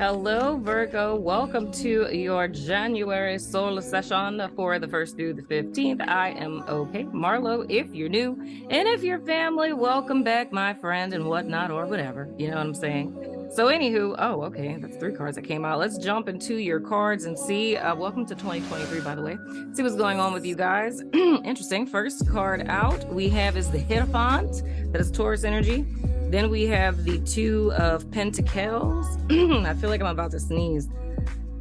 Hello, Virgo. Welcome to your January solar session for the 1st through the 15th. I am okay, Marlo, if you're new. And if you're family, welcome back, my friend, and whatnot, or whatever. You know what I'm saying? So, anywho, oh, okay, that's 3 cards that came out. Let's jump into your cards and see. Welcome to 2023, by the way. See what's going on with you guys. Interesting. First card out we have is the Hierophant. That is Taurus energy. Then we have the Two of Pentacles. I feel like I'm about to sneeze.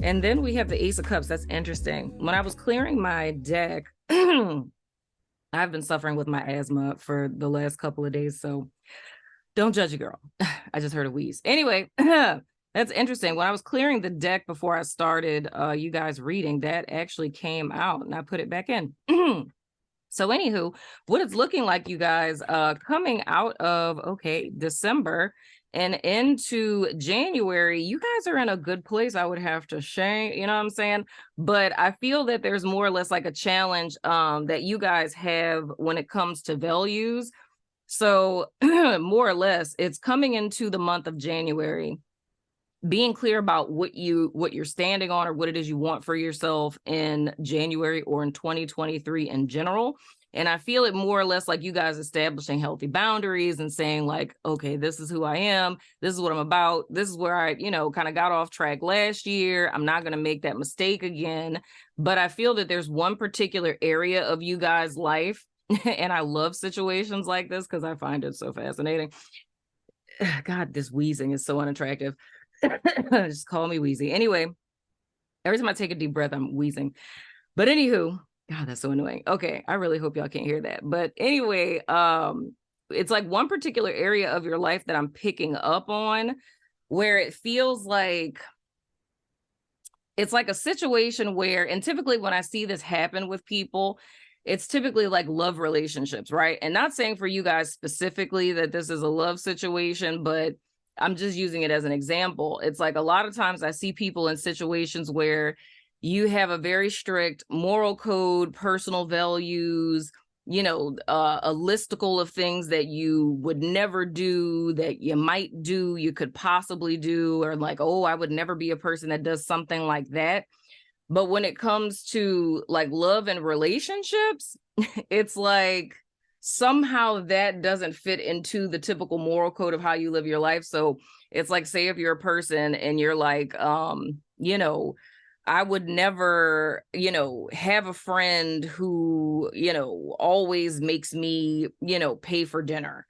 And then we have the Ace of Cups. That's interesting. When I was clearing my deck, I've been suffering with my asthma for the last couple of days, so don't judge a girl. I just heard a wheeze. Anyway, that's interesting. When I was clearing the deck before I started you guys reading, that actually came out, and I put it back in. So anywho, what it's looking like, you guys, coming out of, December and into January, you guys are in a good place, I would have to say, you know what I'm saying? But I feel that there's more or less like a challenge that you guys have when it comes to values. So more or less, it's coming into the month of January, being clear about what you're standing on or what it is you want for yourself in January or in 2023 in general. And I feel it more or less like you guys establishing healthy boundaries and saying like, okay, this is who I am. This is what I'm about. This is where I, kind of got off track last year. I'm not going to make that mistake again. But I feel that there's one particular area of you guys' life, and I love situations like this because I find it so fascinating. God, this wheezing is so unattractive. Just call me wheezy. Anyway, every time I take a deep breath, I'm wheezing. But anywho, God, that's so annoying. Okay, I really hope y'all can't hear that. But anyway, it's like one particular area of your life that I'm picking up on where it feels like it's like a situation where, and typically when I see this happen with people, it's typically like love relationships, right? And not saying for you guys specifically that this is a love situation, but I'm just using it as an example. It's like a lot of times I see people in situations where you have a very strict moral code, personal values, a listicle of things that you would never do, that you might do, you could possibly do, or like, oh, I would never be a person that does something like that. But when it comes to like love and relationships, it's like, somehow that doesn't fit into the typical moral code of how you live your life. So it's like, say if you're a person and you're like, I would never, have a friend who, always makes me, pay for dinner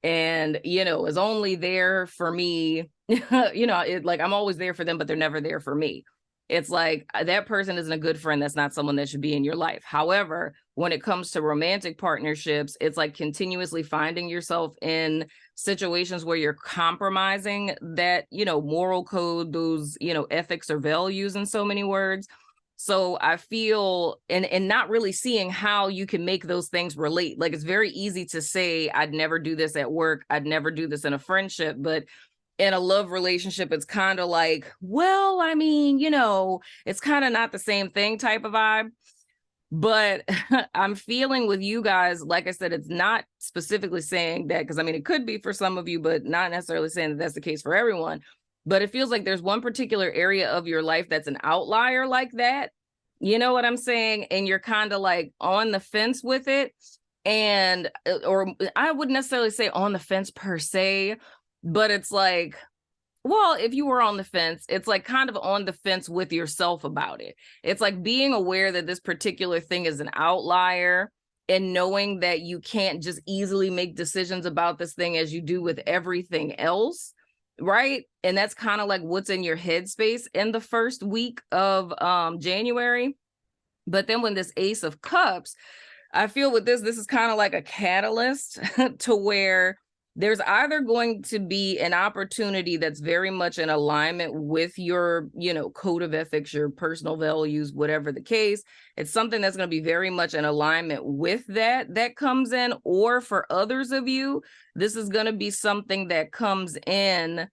and, is only there for me, like I'm always there for them, but they're never there for me. It's like that person isn't a good friend. That's not someone that should be in your life. However, when it comes to romantic partnerships, it's like continuously finding yourself in situations where you're compromising that, moral code, those, ethics or values in so many words. So I feel, and not really seeing how you can make those things relate. Like it's very easy to say, I'd never do this at work. I'd never do this in a friendship, but in a love relationship, it's kind of like, well, I mean, it's kind of not the same thing type of vibe. But I'm feeling with you guys, like I said, it's not specifically saying that, because I mean, it could be for some of you, but not necessarily saying that that's the case for everyone. But it feels like there's one particular area of your life that's an outlier like that. You know what I'm saying? And you're kind of like on the fence with it. And, or I wouldn't necessarily say on the fence per se, but it's like, well, if you were on the fence, it's like kind of on the fence with yourself about it. It's like being aware that this particular thing is an outlier and knowing that you can't just easily make decisions about this thing as you do with everything else, right? And that's kind of like what's in your headspace in the first week of January. But then when this Ace of Cups, I feel with this is kind of like a catalyst to where there's either going to be an opportunity that's very much in alignment with your, code of ethics, your personal values, whatever the case. It's something that's going to be very much in alignment with that comes in. Or for others of you, this is going to be something that comes in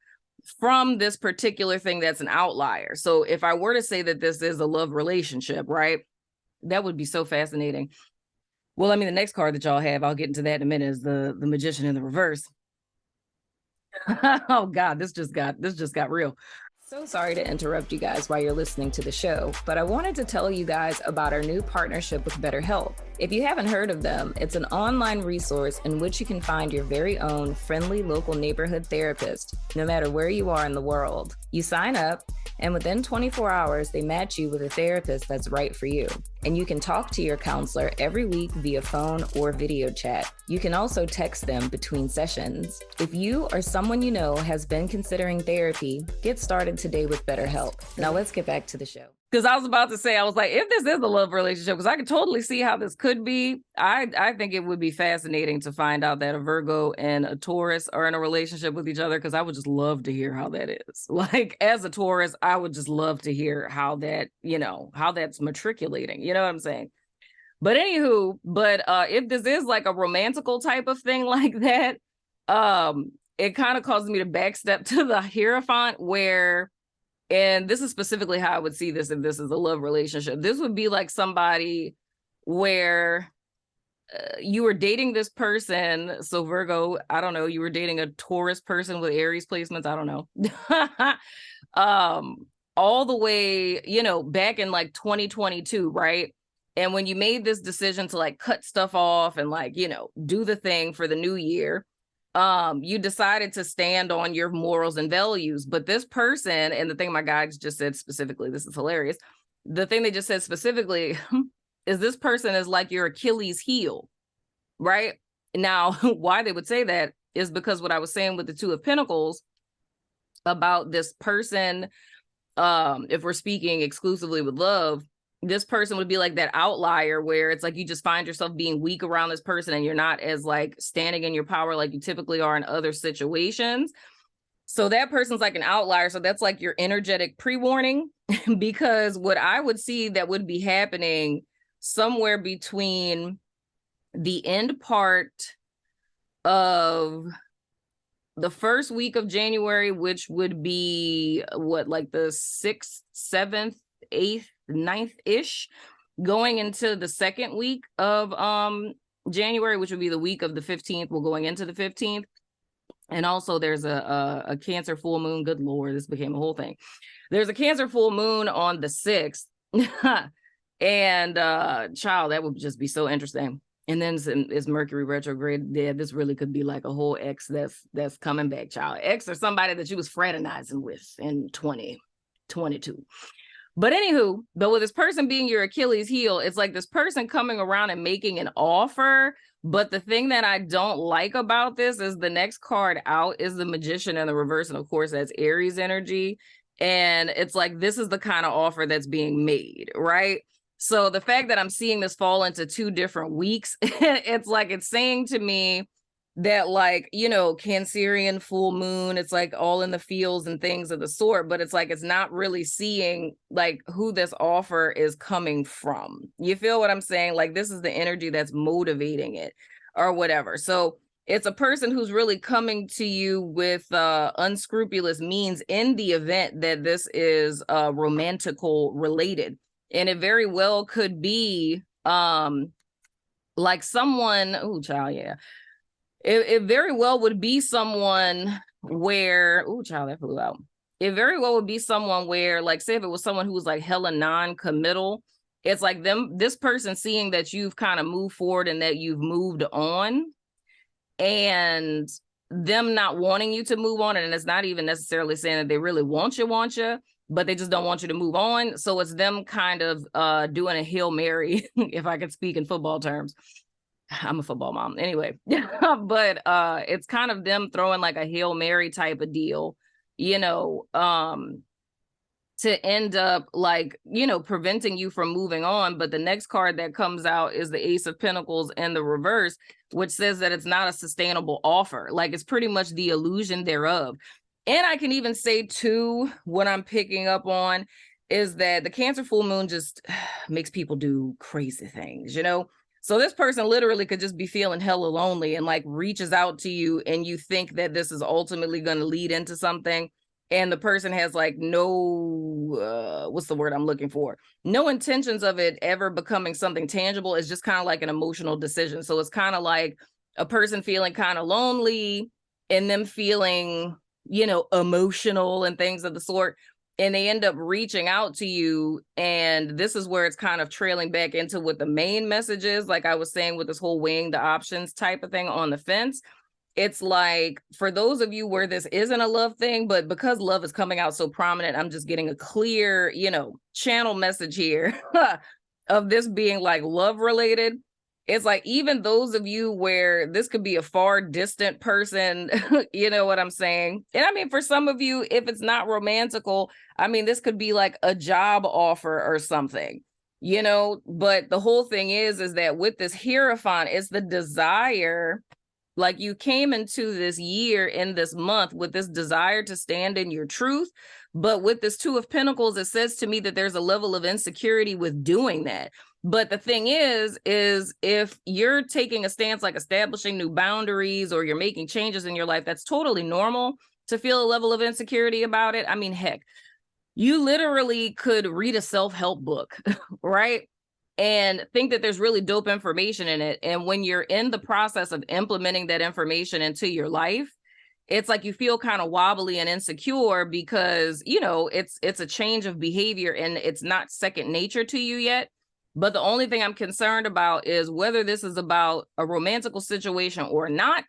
from this particular thing that's an outlier. So if I were to say that this is a love relationship, right, that would be so fascinating. Well, I mean, the next card that y'all have, I'll get into that in a minute, is the Magician in the reverse. Oh God, this just got real. So sorry to interrupt you guys while you're listening to the show, but I wanted to tell you guys about our new partnership with BetterHelp. If you haven't heard of them, it's an online resource in which you can find your very own friendly local neighborhood therapist, no matter where you are in the world. You sign up, and within 24 hours, they match you with a therapist that's right for you. And you can talk to your counselor every week via phone or video chat. You can also text them between sessions. If you or someone you know has been considering therapy, get started today with BetterHelp. Now let's get back to the show. Because I was about to say, I was like, if this is a love relationship, because I can totally see how this could be. I think it would be fascinating to find out that a Virgo and a Taurus are in a relationship with each other, because I would just love to hear how that is. Like, as a Taurus, I would just love to hear how that, how that's matriculating. You know what I'm saying? But anywho, if this is like a romantical type of thing like that, it kind of causes me to backstep to the Hierophant where, and this is specifically how I would see this if this is a love relationship. This would be like somebody where you were dating this person. So Virgo, I don't know, you were dating a Taurus person with Aries placements. I don't know. All the way, back in like 2022, right? And when you made this decision to like cut stuff off and like, do the thing for the new year, you decided to stand on your morals and values. But this person, and the thing my guides just said specifically, this is hilarious. The thing they just said specifically is this person is like your Achilles heel, right? Now, why they would say that is because what I was saying with the Two of Pentacles about this person, if we're speaking exclusively with love, this person would be like that outlier where it's like you just find yourself being weak around this person and you're not as like standing in your power like you typically are in other situations. So that person's like an outlier. So that's like your energetic pre-warning, because what I would see that would be happening somewhere between the end part of the first week of January, which would be like the 6th, 7th, 8th, 9th-ish, going into the second week of January, which would be the week of the 15th. We're going into the 15th. And also there's a Cancer full moon. Good Lord, this became a whole thing. There's a Cancer full moon on the 6th. And child, that would just be so interesting. And then it's Mercury retrograde. Yeah, this really could be like a whole ex that's coming back, child. Ex or somebody that you was fraternizing with in 2022. But with this person being your Achilles heel, it's like this person coming around and making an offer. But the thing that I don't like about this is the next card out is the Magician in the reverse. And of course, that's Aries energy. And it's like, this is the kind of offer that's being made, right? So the fact that I'm seeing this fall into 2 different weeks, it's like, it's saying to me that like, Cancerian full moon, it's like all in the fields and things of the sort, but it's like, it's not really seeing like who this offer is coming from. You feel what I'm saying? Like, this is the energy that's motivating it or whatever. So it's a person who's really coming to you with unscrupulous means in the event that this is romantical related. And it very well could be like someone, oh child, yeah. It very well would be someone where, oh child, that flew out. It very well would be someone where, like, say if it was someone who was like hella non-committal, it's like this person seeing that you've kind of moved forward and that you've moved on, and them not wanting you to move on. And it's not even necessarily saying that they really want you, but they just don't want you to move on. So it's them kind of doing a Hail Mary, if I could speak in football terms. I'm a football mom anyway, but it's kind of them throwing like a Hail Mary type of deal, to end up like, preventing you from moving on. But the next card that comes out is the Ace of Pentacles in the reverse, which says that it's not a sustainable offer. Like, it's pretty much the illusion thereof. And I can even say too, what I'm picking up on is that the Cancer full moon just makes people do crazy things, So this person literally could just be feeling hella lonely and like reaches out to you, and you think that this is ultimately going to lead into something. And the person has like no, what's the word I'm looking for? No intentions of it ever becoming something tangible. It's just kind of like an emotional decision. So it's kind of like a person feeling kind of lonely and them feeling, emotional and things of the sort. and they end up reaching out to you. And this is where it's kind of trailing back into what the main message is. Like I was saying with this whole weighing the options type of thing on the fence. It's like, for those of you where this isn't a love thing, but because love is coming out so prominent, I'm just getting a clear, channel message here of this being like love related. It's like, even those of you where this could be a far distant person, you know what I'm saying? And I mean, for some of you, if it's not romantical, I mean, this could be like a job offer or something, but the whole thing is that with this Hierophant, it's the desire. Like, you came into this year, in this month, with this desire to stand in your truth. But with this Two of Pentacles, it says to me that there's a level of insecurity with doing that. But the thing is if you're taking a stance like establishing new boundaries, or you're making changes in your life, that's totally normal to feel a level of insecurity about it. I mean, heck, you literally could read a self-help book, right? And think that there's really dope information in it. And when you're in the process of implementing that information into your life, it's like you feel kind of wobbly and insecure because, it's a change of behavior and it's not second nature to you yet. But the only thing I'm concerned about is whether this is about a romantical situation or not.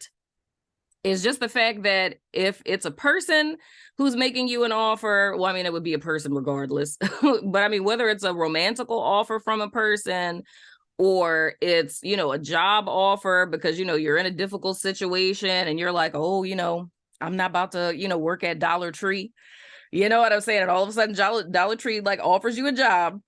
Is just the fact that if it's a person who's making you an offer, well, I mean, it would be a person regardless. But I mean, whether it's a romantical offer from a person, or it's, a job offer because, you're in a difficult situation and you're like, oh, I'm not about to, work at Dollar Tree. You know what I'm saying? And all of a sudden Dollar Tree like offers you a job.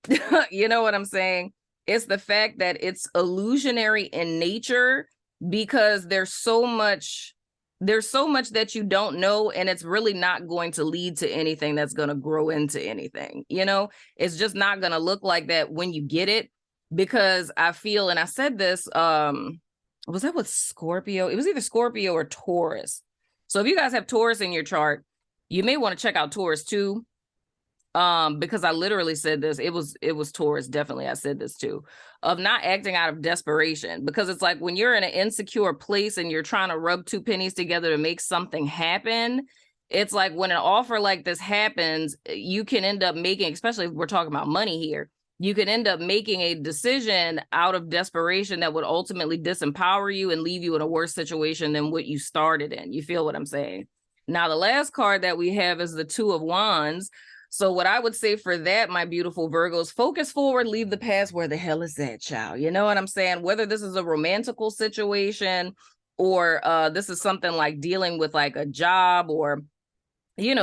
You know what I'm saying? It's the fact that it's illusionary in nature because there's so much that you don't know, and it's really not going to lead to anything that's going to grow into anything. It's just not going to look like that when you get it, because I feel, and I said this, was that with Scorpio? It was either Scorpio or Taurus. So if you guys have Taurus in your chart, you may want to check out Taurus too. Because I literally said this, it was Taurus, definitely I said this too, of not acting out of desperation, because it's like when you're in an insecure place and you're trying to rub two pennies together to make something happen, it's like when an offer like this happens, you can end up making, especially if we're talking about money here, you can end up making a decision out of desperation that would ultimately disempower you and leave you in a worse situation than what you started in. You feel what I'm saying? Now, the last card that we have is the Two of Wands. So what I would say for that, my beautiful Virgos, focus forward, leave the past. Where the hell is that, child? You know what I'm saying? Whether this is a romantical situation or this is something like dealing with like a job or,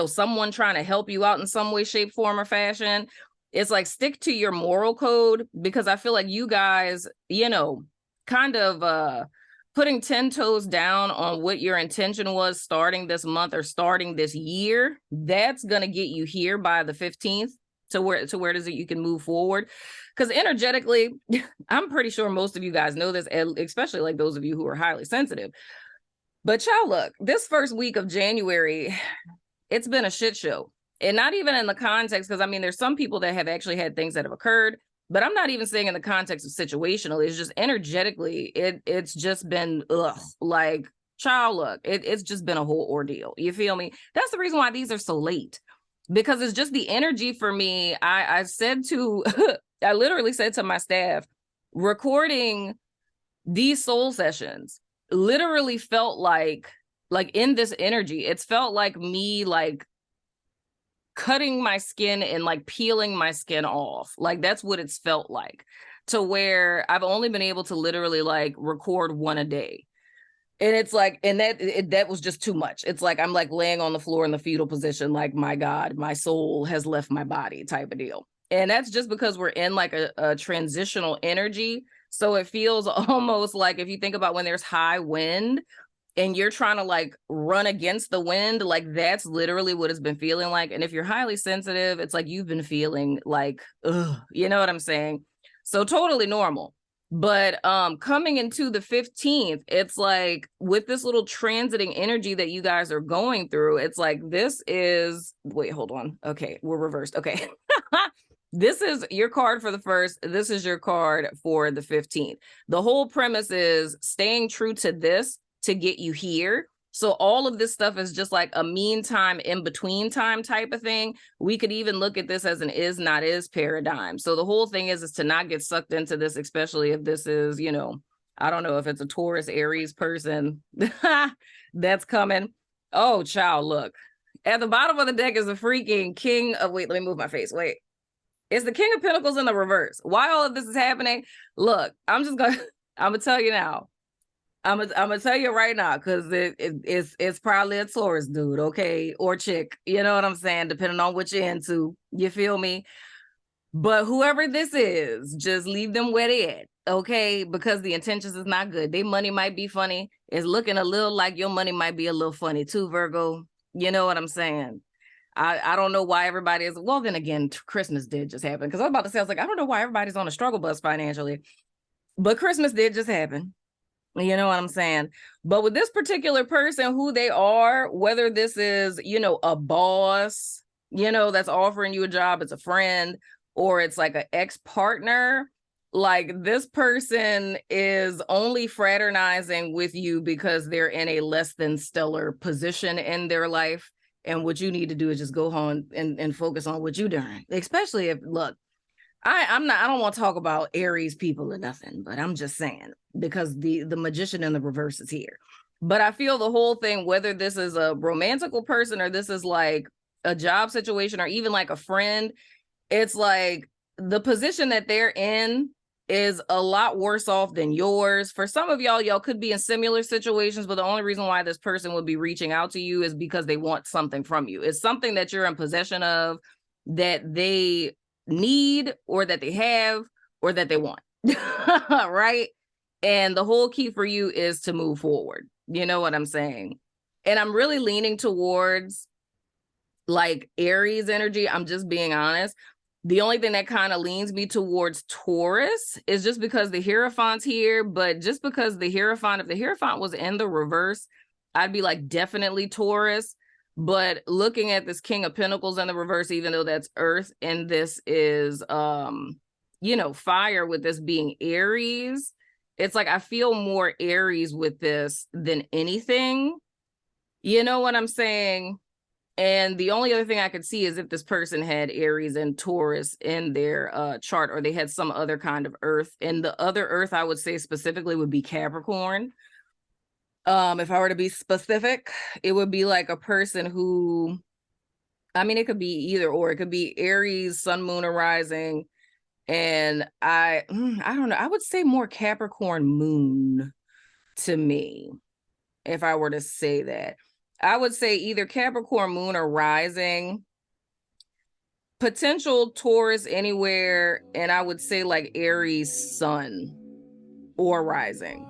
someone trying to help you out in some way, shape, form, or fashion. It's like, stick to your moral code, because I feel like you guys, kind of putting 10 toes down on what your intention was starting this month or starting this year, that's going to get you here by the 15th to where does it you can move forward. Because energetically, I'm pretty sure most of you guys know this, especially like those of you who are highly sensitive. But y'all, look, this first week of January, it's been a shit show. And not even in the context, because I mean, there's some people that have actually had things that have occurred. But I'm not even saying in the context of situational. It's just energetically, it's just been, like, child, look, it's just been a whole ordeal. You feel me? That's the reason why these are so late, because it's just the energy for me. I literally said to my staff, recording these soul sessions literally felt like in this energy, it's felt like me, like, cutting my skin and like peeling my skin off. Like, that's what it's felt like, to where I've only been able to literally like record one a day. And it's like, and that was just too much. It's like, I'm like laying on the floor in the fetal position, like, my God, my soul has left my body type of deal. And that's just because we're in like a transitional energy. So it feels almost like, if you think about when there's high wind, and you're trying to like run against the wind, like that's literally what it's been feeling like. And if you're highly sensitive, it's like you've been feeling like, ugh, you know what I'm saying? So totally normal. But coming into the 15th, it's like with this little transiting energy that you guys are going through, it's like, this is, wait, hold on. Okay, we're reversed. Okay. This is your card for the first. This is your card for the 15th. The whole premise is staying true to this to get you here. So all of this stuff is just like a meantime, in between time type of thing. We could even look at this as an is not is paradigm. So the whole thing is to not get sucked into this, especially if this is, you know, I don't know if it's a Taurus, Aries person that's coming. Oh, child, look. At the bottom of the deck is a freaking king of, wait, let me move my face. Wait. It's the King of Pentacles in the reverse. Why all of this is happening? Look, I'm gonna tell you now. I'm gonna tell you right now, because it's probably a Taurus dude, okay, or chick. You know what I'm saying? Depending on what you're into. You feel me? But whoever this is, just leave them where they at, okay? Because the intentions is not good. Their money might be funny. It's looking a little like your money might be a little funny too, Virgo. You know what I'm saying? I don't know why everybody is. Well, then again, Christmas did just happen. Because I was about to say, I was like, I don't know why everybody's on a struggle bus financially. But Christmas did just happen. You know what I'm saying? But with this particular person, who they are, whether this is, you know, a boss, you know, that's offering you a job, it's a friend, or it's like an ex-partner, like this person is only fraternizing with you because they're in a less than stellar position in their life. And what you need to do is just go home and focus on what you're doing. Especially if, look, I don't want to talk about Aries people or nothing, but I'm just saying, because the magician in the reverse is here. But I feel the whole thing, whether this is a romantical person or this is like a job situation or even like a friend, it's like the position that they're in is a lot worse off than yours. For some of y'all could be in similar situations, but the only reason why this person would be reaching out to you is because they want something from you. It's something that you're in possession of, that they need, or that they have, or that they want. Right? And the whole key for you is to move forward. You know what I'm saying? And I'm really leaning towards like Aries energy. I'm just being honest. The only thing that kind of leans me towards Taurus is just because the Hierophant's here, but just because the Hierophant, if the Hierophant was in the reverse, I'd be like definitely Taurus. But looking at this King of Pentacles in the reverse, even though that's Earth and this is, you know, fire, with this being Aries, it's like I feel more Aries with this than anything. You know what I'm saying? And the only other thing I could see is if this person had Aries and Taurus in their chart, or they had some other kind of Earth. And the other Earth I would say specifically would be Capricorn. If I were to be specific, it would be like a person who, I mean, it could be either or. It could be Aries, Sun, Moon, or Rising. And I don't know. I would say more Capricorn Moon to me, if I were to say that. I would say either Capricorn Moon or Rising, potential Taurus anywhere, and I would say like Aries Sun or Rising,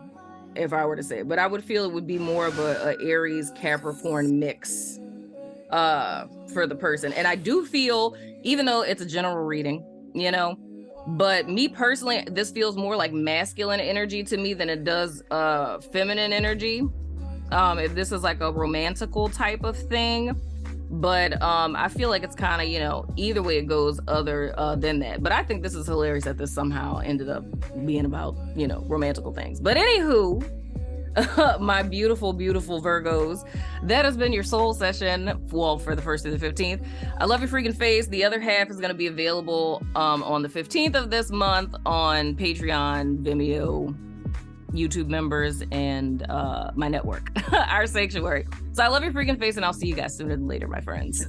if I were to say. But I would feel it would be more of a Aries Capricorn mix for the person. And I do feel, even though it's a general reading, you know, but me personally, this feels more like masculine energy to me than it does feminine energy. If this is like a romantical type of thing, but I feel like it's kind of, you know, either way it goes other than that. But I think this is hilarious that this somehow ended up being about, you know, romantical things. But anywho, my beautiful, beautiful Virgos, that has been your soul session, well, for the 1st through the 15th. I love your freaking face. The other half is going to be available on the 15th of this month on Patreon, Vimeo, YouTube members, and my network, our sanctuary. So I love your freaking face, and I'll see you guys sooner than later, my friends.